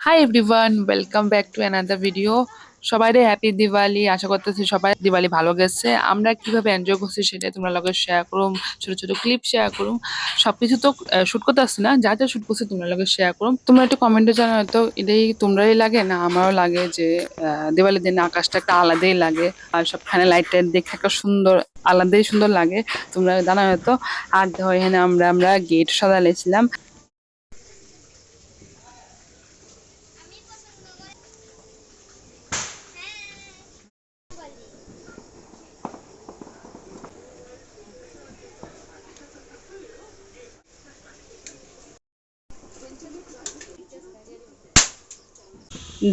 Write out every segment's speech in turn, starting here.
Hi everyone, welcome back to another video. সবাইরে happy Diwali. আশা করতেছি সবাই দিওয়ালি ভালো গেছে। আমরা কিভাবে এনজয় করছি সেটাই তোমরা লগে শেয়ার করুম, ছোট ছোট ক্লিপ শেয়ার করুম। সবকিছু তো শুট করতে আসছি না, যা যা শুট করছি তোমরা লগে শেয়ার করুম। তোমরা একটু কমেন্টে জানাও তো, এটাই তোমরাই লাগে না আমারও লাগে যে দিওয়ালির দিন আকাশটা একটা আলাদাই লাগে, আর সবখানে লাইট টাইট দেখে একটা সুন্দর আলাদাই সুন্দর লাগে। তোমরা জানাও তো। আর দেখো এখানে আমরা গেট সাজালেছিলাম।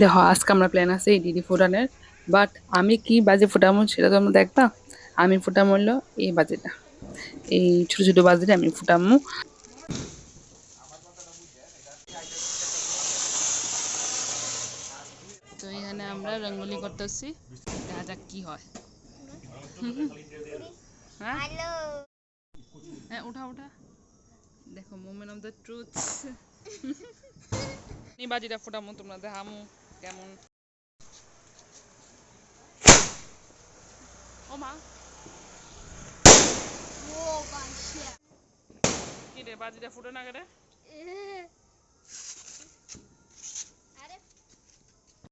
দেখো আজকে আমরা প্ল্যান আছে এই ডিডি ফুটানের, বাট আমি কি বাজে ফুটামো সেটা তো আমরা দেখবা। আমি ফুটামো হলো এই বাজেটা, এই ছোট ছোট বাজেটা আমি ফুটামো। তো এখানে আমরা রঙ্গোলি করতেছি, দেখা যাক কি হয়। হ্যাঁ হ্যাঁ, উঠা উঠা। দেখো মোমেন্ট অফ দ্য ট্রুথ। এই বাজিটা ফুটামো, তোমরা দেখামো কেমন। ও মা, কি রে বাজিটা ফুটে না রে?